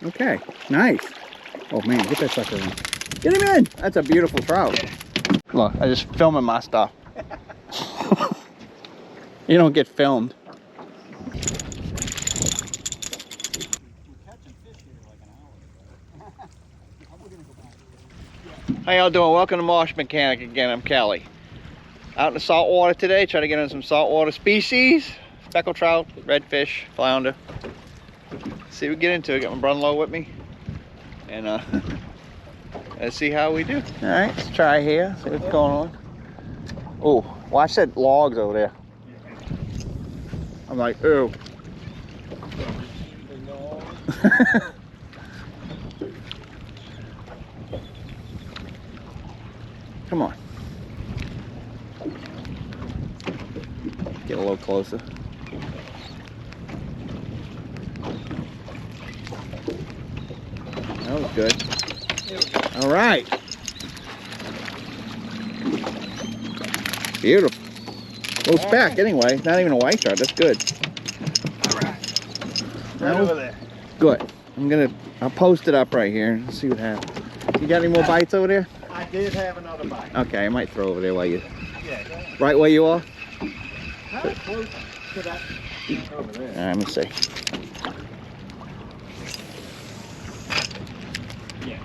Okay, nice. Oh man, get that sucker in. Get him in! That's a beautiful trout. Look, I just filming my stuff. You don't get filmed. How y'all doing? Welcome to Marsh Mechanic again. I'm Kelly. Out in the salt water today, trying to get in some saltwater species. Speckled trout, redfish, flounder. See what we get into it. Got my brother-in-law with me. And let's see how we do. All right, let's try here. See what's going on. Oh, watch that logs over there. I'm like, ooh. Come on. Get a little closer. That was good. All right. Beautiful. Little speck anyway. Not even a white trout. That's good. All right. Right over there. Good. I'll post it up right here and see what happens. You got any more bites over there? I did have another bite. Okay, I might throw over there while you. Yeah, go ahead. Right where you are? Kind of close to that over there. All right, let me see. Yeah.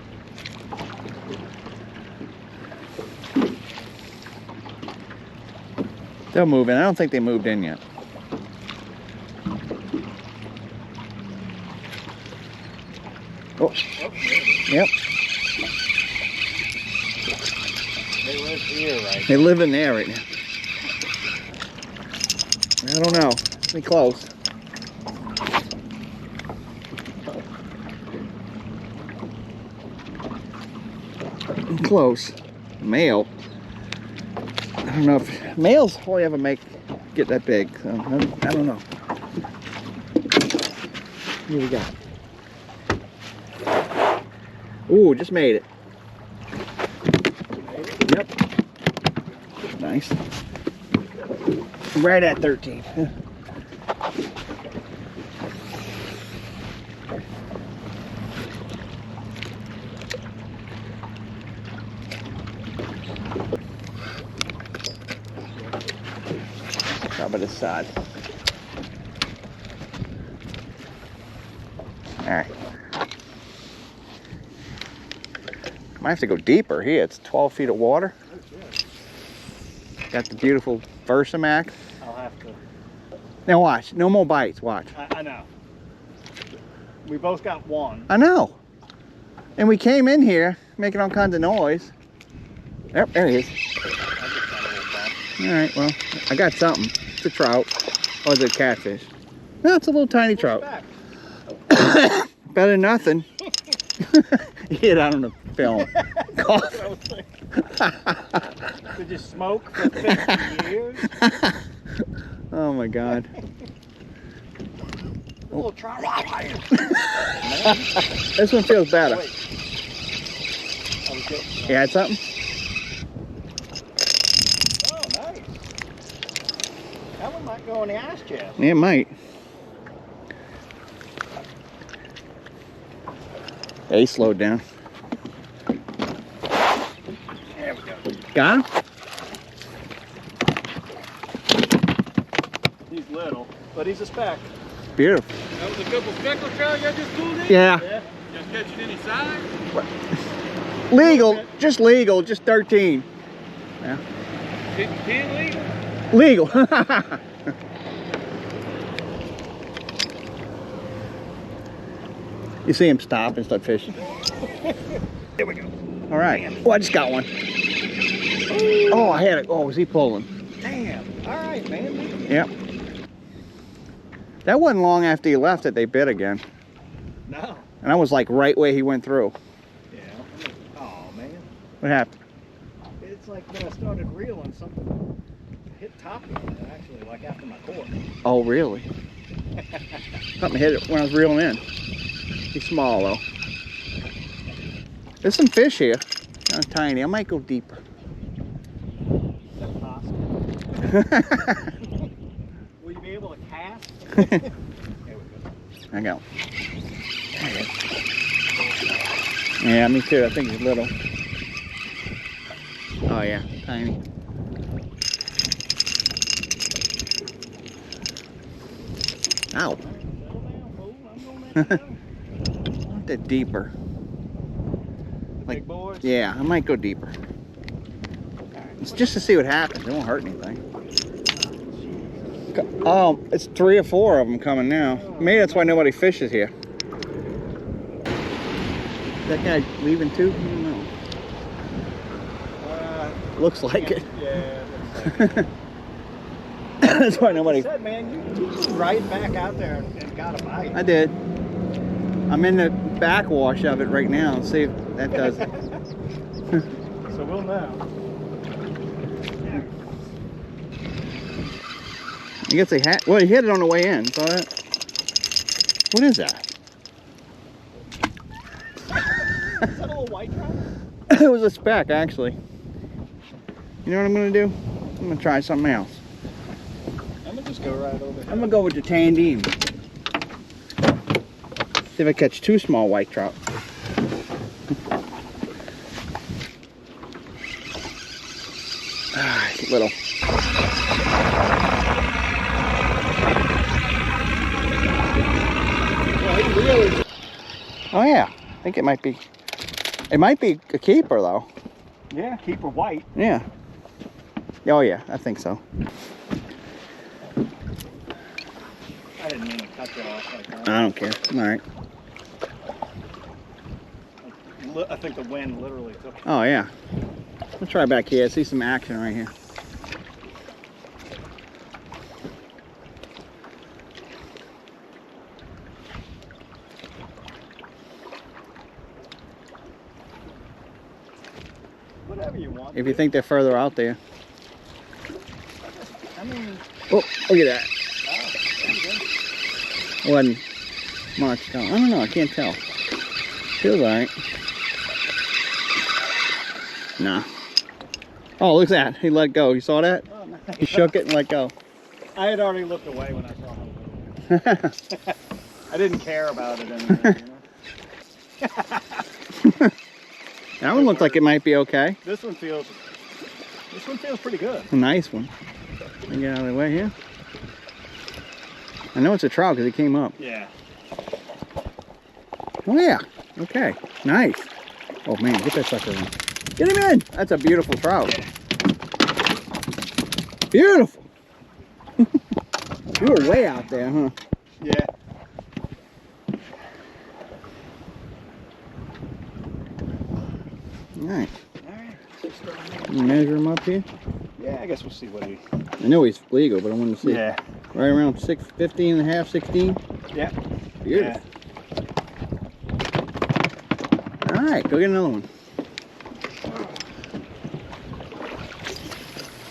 They're moving. I don't think they moved in yet. Oh. Yep. They live here right They live in there right now. I don't know. Be close. Close. Male. I don't know if males only ever get that big. So I don't know. Here we go. Ooh, just made it. Yep. Nice. Right at 13. How about this side? All right. Might have to go deeper here. It's 12 feet of water. Got the beautiful Versamax. I'll have to. Now watch. No more bites. Watch. I know. We both got one. I know. And we came in here making all kinds of noise. Yep, there he is. All right, well, I got something. It's a trout. Or is it a catfish? No, it's a little tiny trout. Better than nothing. Hit out on the film. Did you smoke for 50 years? Oh my God. A little trout. This one feels better. You had something? Oh, nice. That one might go in the ass chest. Yeah, it might. Yeah, he slowed down. There we go. Got him? He's little, but he's a speck. Beautiful. That was a couple speckled trout y'all just pulled in? Yeah. Yeah. Just catching any size? Legal, just 13. Yeah. 10 legal? Legal. You see him stop and start fishing. There we go. All right. Oh, I just got one. Oh, I had it. Oh, was he pulling? Damn. All right, man. Yep. That wasn't long after he left that they bit again. No. And I was like right where he went through. Yeah. Oh, man. What happened? It's like when I started reeling, something hit top of it, actually, like after my cord. Oh, really? Something hit it when I was reeling in. He's small, though. There's some fish here. Kind of tiny. I might go deeper. Is that possible? Will you be able to cast? There we go. I got one. Yeah, me too. I think he's little. Oh yeah, tiny. Ow. I want that deeper. Big boys? Yeah, I might go deeper. It's just to see what happens. It won't hurt anything. Oh, it's 3 or 4 of them coming now. Maybe that's why nobody fishes here. That guy leaving too? I don't know. Looks like it. Yeah, it looks like it. That's why nobody. Like I said, man, you right back out there and got a bite. I did. I'm in the backwash of it right now. See if that does it. So we'll know. I guess they had. Well, he hit it on the way in. Saw that? What is that? Is that a little white trout? It was a speck, actually. You know what I'm gonna do? I'm gonna try something else. I'm gonna just go right over here. I'm gonna go with the Tandine. See if I catch 2 small white trout. Ah, little. Oh yeah, I think it might be. It might be a keeper though. Yeah, keeper white. Yeah. Oh yeah, I think so. I didn't mean to cut you off like that. I don't care. All right. I think the wind literally took it. Oh yeah. Let's try back here. I see some action right here. Whatever you want. If you think they're further out there. I mean, Oh, look at that. oh, there you go. Wasn't much. I don't know. I can't tell. Feels alright. Nah. Oh, look at that. He let go. You saw that? Oh, nice. He shook it and let go. I had already looked away when I saw him. I didn't care about it anymore. You know? That one looked like it might be okay. This one feels pretty good. A nice one. Let me get out of the way here. I know it's a trout because he came up. Yeah. Oh yeah. Okay. Nice. Oh man, get that sucker in. Get him in. That's a beautiful trout. Beautiful. You were way out there, huh? Yeah. All right. Alright. You measure him up here. Yeah, I guess we'll see what he. I know he's legal, but I want to see. Yeah. Right around 15 and a half, 16. Yeah. Beautiful. All right, go get another one.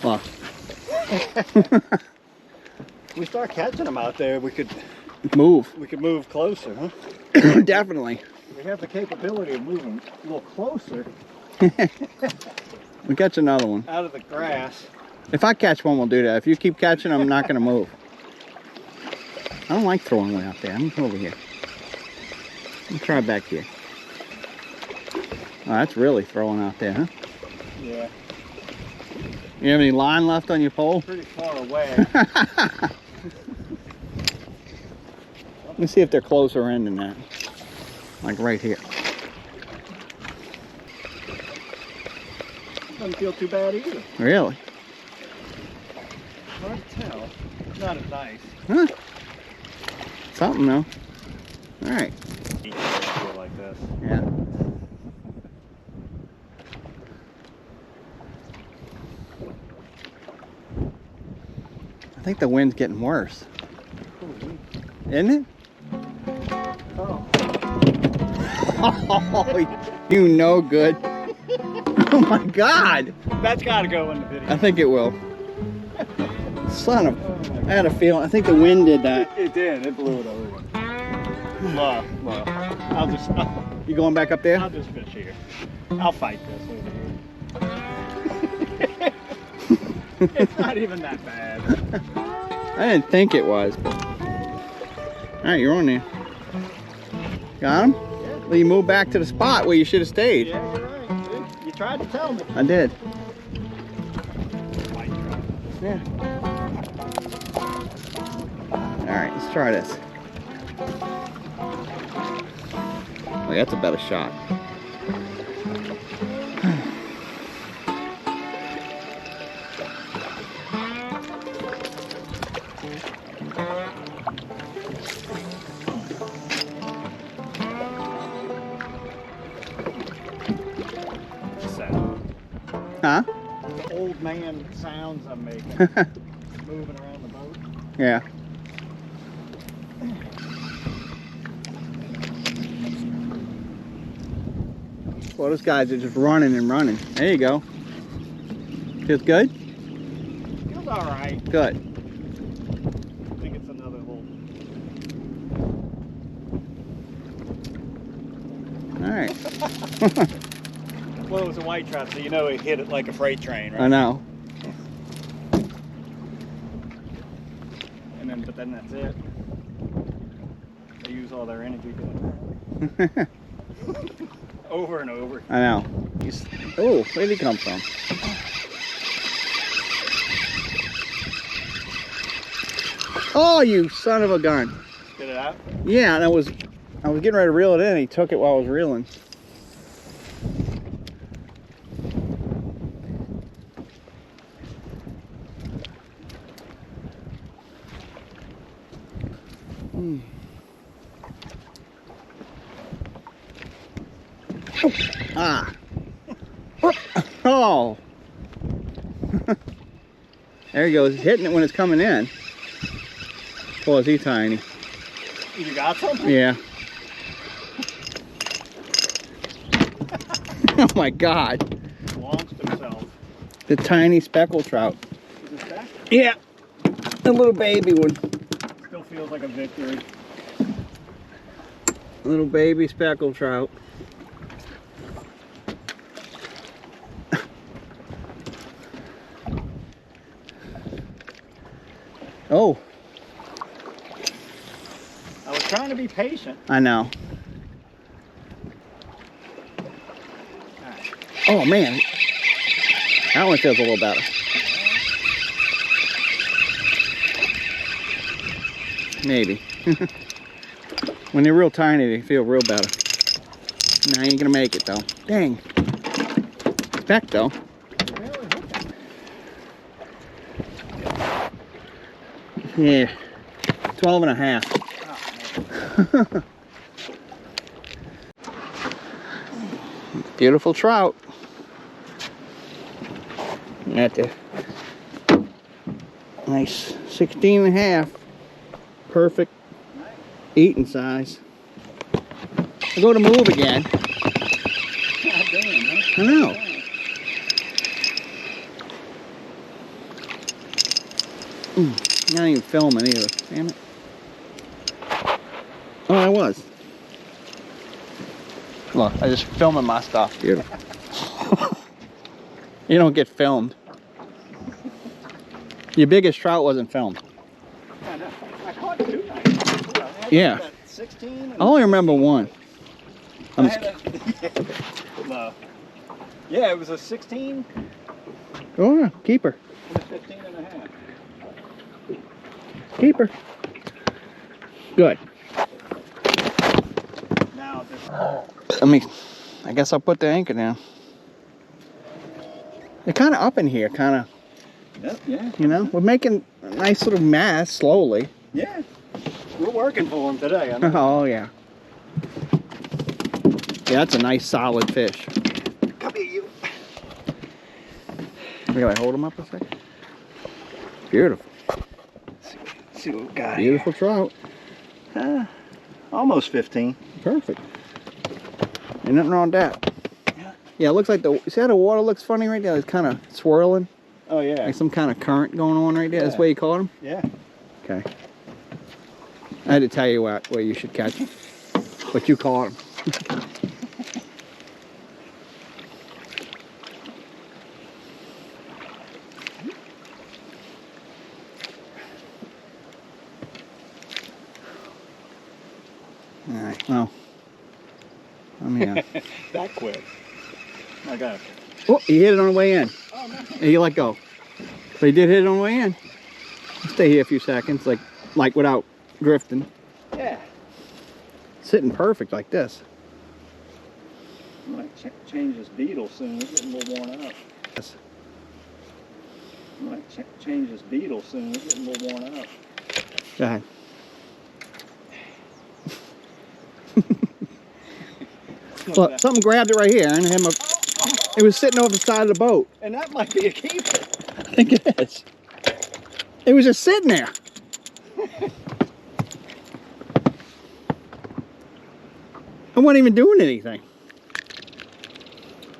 Well. If we start catching them out there, we could Move. move closer, huh? Definitely. We have the capability of moving a little closer We catch another one. out of the grass. If I catch one, we'll do that. If you keep catching them, I'm not going to move. I don't like throwing way out there. I'm over here. Let me try back here. Oh, that's really throwing out there, huh? Yeah. You have any line left on your pole? Pretty far away. Let me see if they're closer in than that. Like right here. Doesn't feel too bad either. Really? Hard to tell. Not as nice. Huh? Something though. All right. Feel like this. Yeah. I think the wind's getting worse. Isn't it? Oh. Oh, you know good. Oh my God. That's got to go in the video. I think it will. Son of, I had a feeling. I think the wind did that. It did. It blew it over. Well, You going back up there? I'll just fish here. I'll fight this over here. It's not even that bad. I didn't think it was. All right, you're on there. Got him? Yeah. Well, you moved back to the spot where you should have stayed. Yeah, you're right. See? You tried to tell me. I did. White trout. Yeah. Alright, let's try this. Oh, that's a better shot. Huh? The old man sounds I'm making. Moving around the boat. Yeah. Well, those guys are just running and running. There you go. Feels good? Feels alright. Good. I think it's another little. Alright. Well, it was a white trout, so you know it hit it like a freight train, right? I know. But then that's it. They use all their energy doing that. Over and over. I know. Oh, where did he come from? Oh, you son of a gun. Get it out? Yeah, and I was getting ready to reel it in, and he took it while I was reeling. Ah. Oh. There he goes. He's hitting it when it's coming in. Boy, is he tiny. You got something? Yeah. Oh my God. Launched himself. The tiny speckled trout. Is this back? Yeah. The little baby one. Still feels like a victory. Little baby speckled trout. Oh. I was trying to be patient. I know. Oh man. That one feels a little better. Maybe. When they're real tiny, they feel real better. Nah, you ain't gonna make it though. Dang. Speck though. Yeah. 12 and a half. Beautiful trout. At the nice 16 and a half. Perfect eating size. I go to move again. God damn, huh? I know. Not even filming either. Damn it. Oh, I was. Look, I just filming my stuff. Beautiful. You don't get filmed. Your biggest trout wasn't filmed. I know. I caught 2 nights. Yeah. 16. I only remember one. I'm just, No. Yeah, it was a 16 oh, yeah, keeper. and a 15 and a half. Keeper. Good. Now this. I guess I'll put the anchor down. They're kind of up in here, kind of, Yep, yeah. you know. We're making a nice little mass slowly. Yeah. We're working for them today. I know. Oh, yeah. Yeah, that's a nice solid fish. Come here, you. Can I hold him up a second? Beautiful. Let's see what we got. Beautiful trout. Almost 15. Perfect. Ain't nothing wrong with that. Yeah, it looks like see how the water looks funny right there? It's kind of swirling. Oh, yeah. Like some kind of current going on right there. That's the way you caught him? Yeah. Okay. I had to tell you where you should catch him. But you caught him. Alright, well. I mean, That quick. I got it. oh, he hit it on the way in. Oh, no. And he let go. But he did hit it on the way in. Stay here a few seconds, like without drifting. Yeah. Sitting perfect like this. I might change this beetle soon. It's getting a little worn out. Yes. I might change this beetle soon. It's getting a little worn out. Go ahead. Well, something grabbed it right here, and it was sitting over the side of the boat. And that might be a keeper. I think it is. It was just sitting there. I wasn't even doing anything.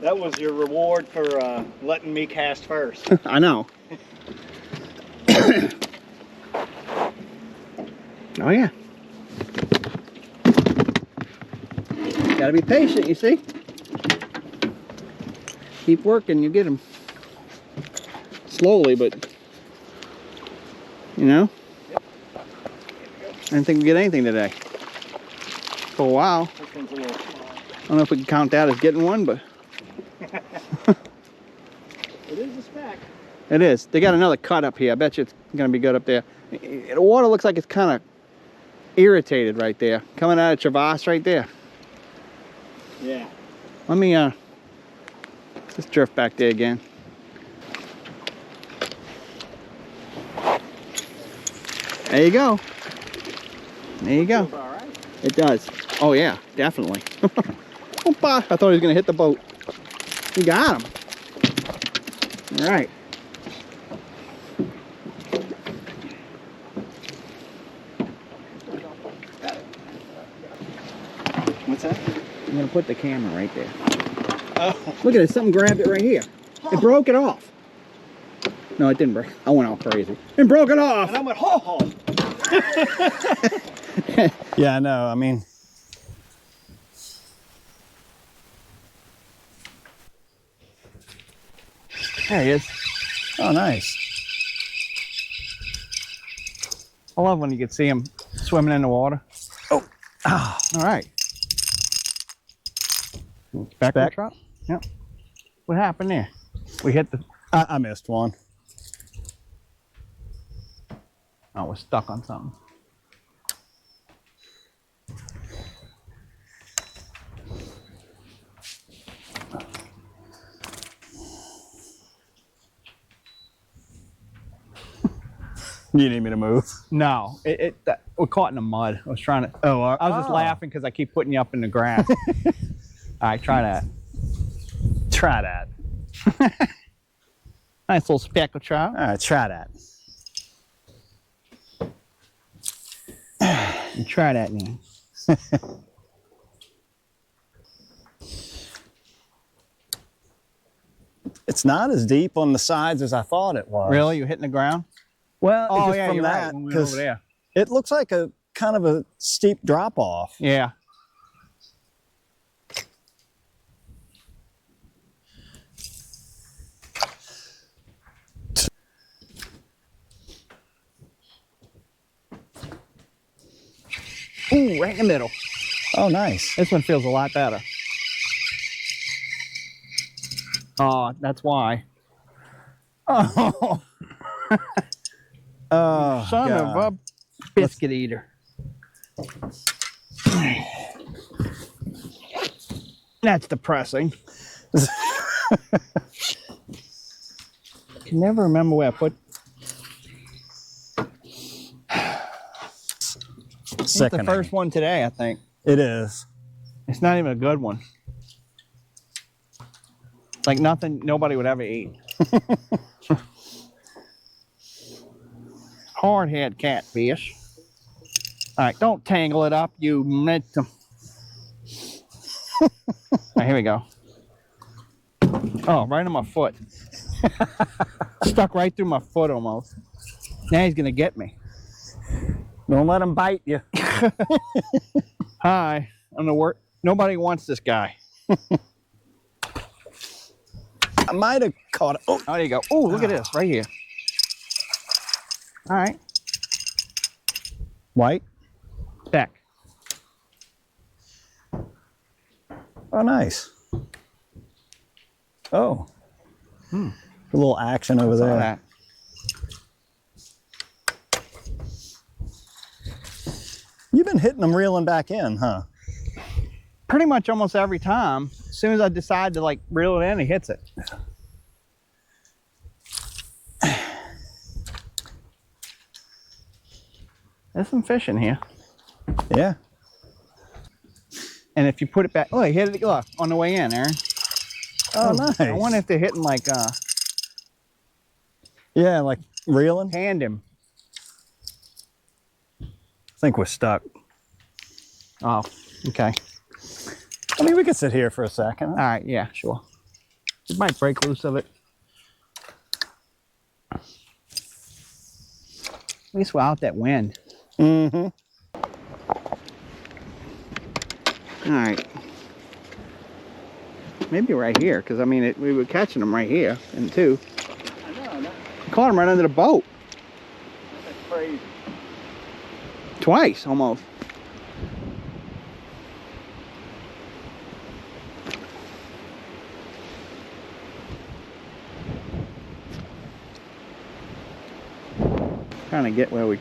That was your reward for letting me cast first. I know. Oh yeah. Gotta be patient, you see. Keep working, you get them. Slowly, but you know. Yep. I didn't think we'd get anything today. For a while. This one's a little small. I don't know if we can count that as getting one, but It is a speck. it is. They got another cut up here. I bet you it's gonna be good up there. The water looks like it's kind of irritated right there. Coming out of Travas right there. Yeah. Let me just drift back there again. There you go. There you go. Feels all right. It does. Oh yeah, definitely. Opa, I thought he was gonna hit the boat. You got him. All right. What's that? I'm gonna put the camera right there. Oh. Look at it, something grabbed it right here. It broke it off. No, it didn't break. I went all crazy. It broke it off. And I went, ho ho. Yeah, I know. I mean, There he is. oh, nice. I love when you can see him swimming in the water. Oh, ah, All right. Speck. Trout? Yep. What happened there? We hit the... I missed one. Oh, we're stuck on something. You need me to move? No, we're caught in the mud. I was trying to... Oh, I was just laughing because I keep putting you up in the grass. All right, try that. Try that. Nice little speckled trout. All right, try that. You try that now. It's not as deep on the sides as I thought it was. Really? You hitting the ground? Well, Oh, just yeah, from you're that, right. When we went 'cause over there. it looks like a kind of a steep drop off. Yeah. Ooh, right in the middle. Oh, nice. This one feels a lot better. Oh, that's why. Oh, oh, Son God. of a biscuit eater. That's depressing. Can never remember where I put. It's the Sickening. first one today, I think. It is. It's not even a good one. Like nothing nobody would ever eat. Hard-head catfish. All right, don't tangle it up, you meant to. All right, here we go. Oh, right on my foot. Stuck right through my foot almost. Now he's gonna get me. Don't let him bite you. Hi, I'm the work. Nobody wants this guy. I might have caught it. Oh, Oh, there you go. Oh, look at this right here. All right, white. back. Oh, nice. Oh. A little action over Saw there. that. You've been hitting them reeling back in, huh? Pretty much almost every time. As soon as I decide to like reel it in, he hits it. There's some fish in here. Yeah. And if you put it back, oh, he hit it, look, on the way in, Aaron. Oh, nice. I wonder if they're hitting like Yeah, like reeling. tandem. I think we're stuck. Oh, okay. I mean, we could sit here for a second. All right, yeah, sure. It might break loose of it. At least without that wind. Mm-hmm. All right. Maybe right here, because I mean, we were catching them right here, and two. I know. Caught them right under the boat. That's crazy. Twice, almost. Trying to get where we...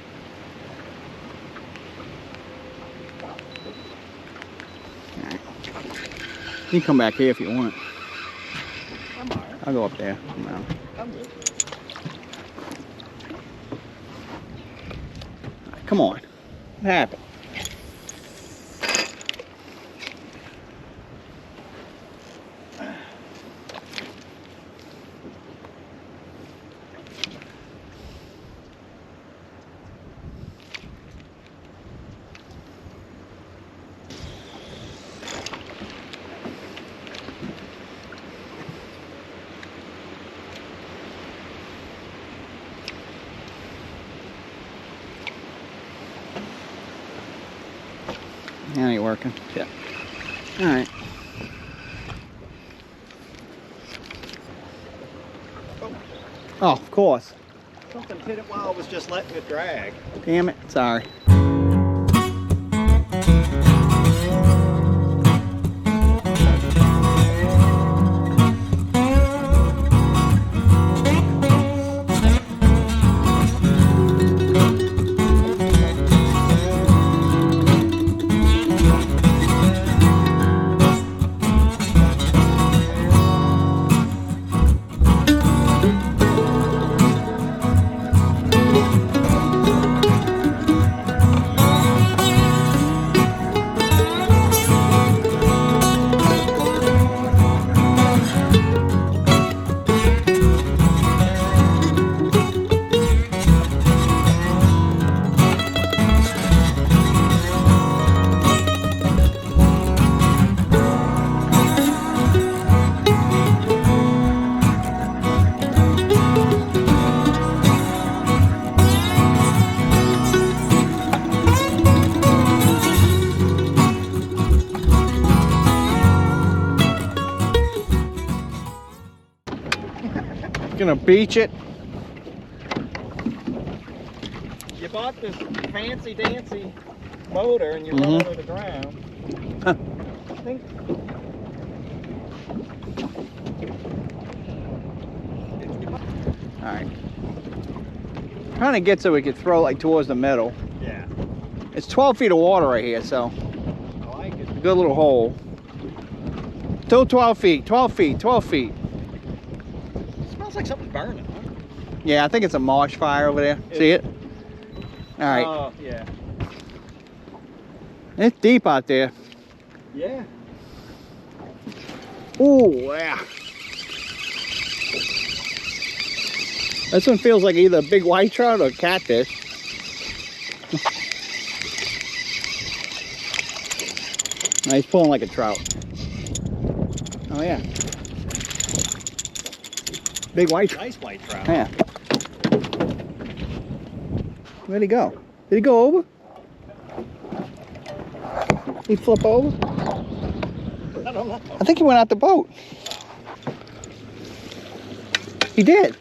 Alright. You can come back here if you want. I'm all right. I'll go up there. No. I'm good. Come on. What happened? That ain't working. Yeah. All right. Oh, of course. Something hit it while I was just letting it drag. Damn it. Sorry. Gonna beach it. You bought this fancy dancy motor and you run under the ground. I think All right. Trying to get so we could throw like towards the middle. yeah. It's 12 feet of water right here, so I like it. a good little hole. Still 12 feet, 12 feet, 12 feet. It smells like something's burning, huh? Yeah, I think it's a marsh fire over there. See it? All right. Oh, yeah. It's deep out there. Yeah. Ooh, yeah. This one feels like either a big white trout or a catfish. No, he's pulling like a trout. Oh yeah. Big white trout. Nice white trout. Yeah. Where'd he go? Did he go over? He flip over? I don't know. I think he went out the boat. He did.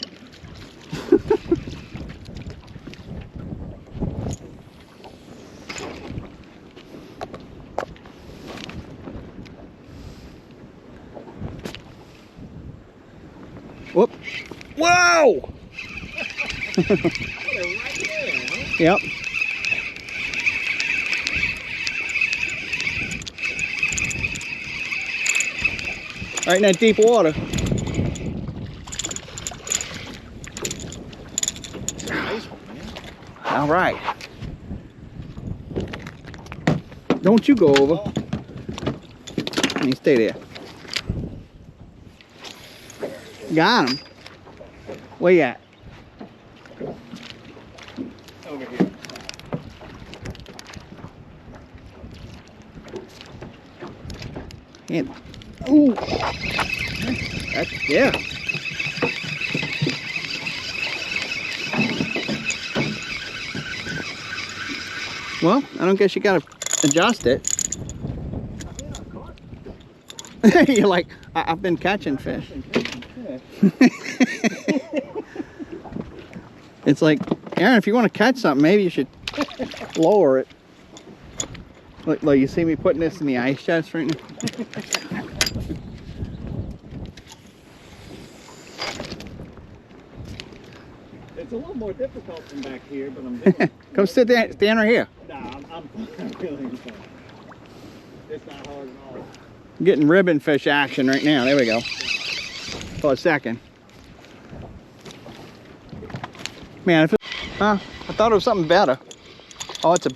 Whoop. Whoa! Yep. Right in that deep water. Nice one, man. All right. Don't you go over. You stay there. Got him. Where you at? Over here. And, ooh. That's, yeah. Well, I don't guess you gotta adjust it. You're like, I've been catching fish. It's like, Aaron, if you want to catch something, maybe you should lower it. Like you see me putting this in the ice chest right now? It's a little more difficult than back here, but I'm doing it. Come sit there, stand right here. Nah, I'm really fine. It's not hard at all. I'm getting ribbon fish action right now. There we go. For a second. Man, if it, huh? I thought it was something better. Oh, it's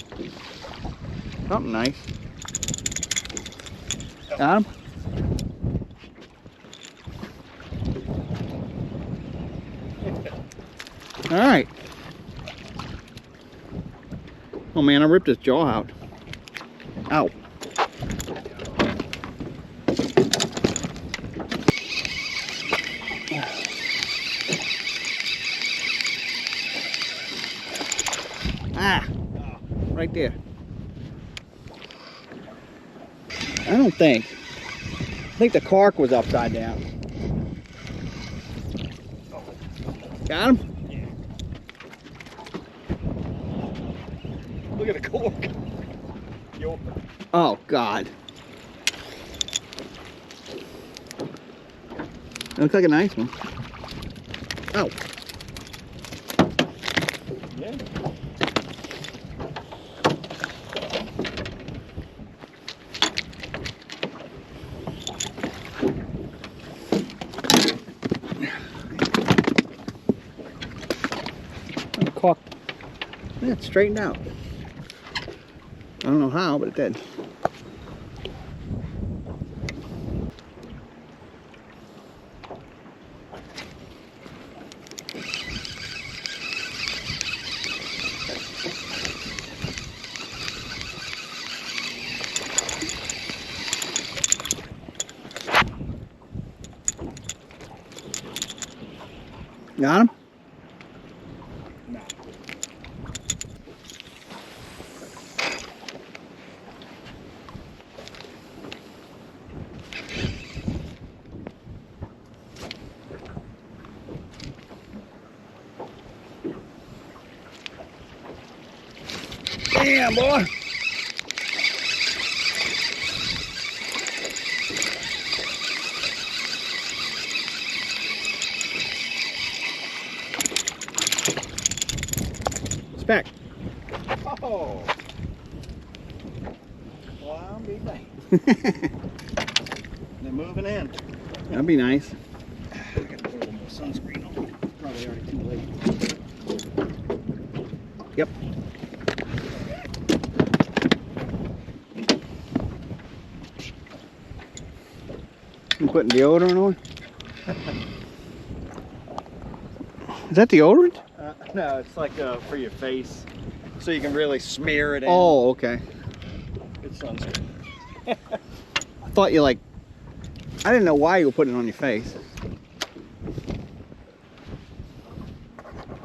something nice. Got him? All right. Oh man, I ripped his jaw out. Ow. Ah, right there. I don't think. I think the cork was upside down. Got him? Look at the cork. Yo. Oh God. It looks like a nice one. Oh. Yeah. The cork. Yeah, it's straightened out. I don't know how, but it did. Got him? No. Damn, boy. Speck. Oh. Well, I'll be back. They're moving in. That'd be nice. I gotta put a little more sunscreen on. Probably already too late. Yep. You putting deodorant on? Is that deodorant? No, it's like for your face, so you can really smear it in. Oh, okay. It's sunscreen. I thought you like, I didn't know why you were putting it on your face.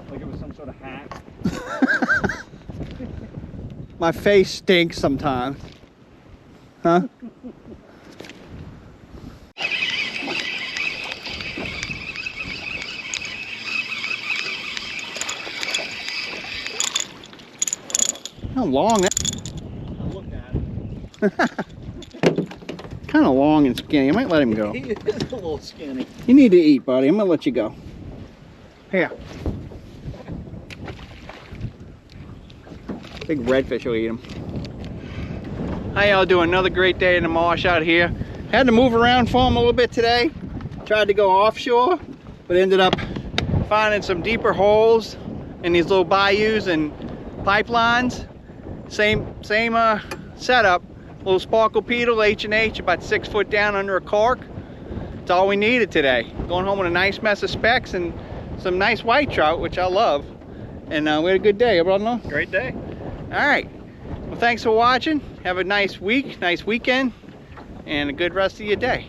Like it was some sort of hack. My face stinks sometimes. Huh? How long that? I looked at it. kind of long and skinny. I might let him go. He is a little skinny. You need to eat, buddy. I'm gonna let you go. Here. Big redfish will eat him. How y'all doing? Another great day in the marsh out here. Had to move around for him a little bit today. Tried to go offshore, but ended up finding some deeper holes in these little bayous and pipelines. Same setup. Little sparkle pedal, H&H, about 6 foot down under a cork. That's all we needed today. Going home with a nice mess of specks and some nice white trout, which I love. And we had a good day, brother. Great day. All right. Well, thanks for watching. Have a nice week, nice weekend, and a good rest of your day.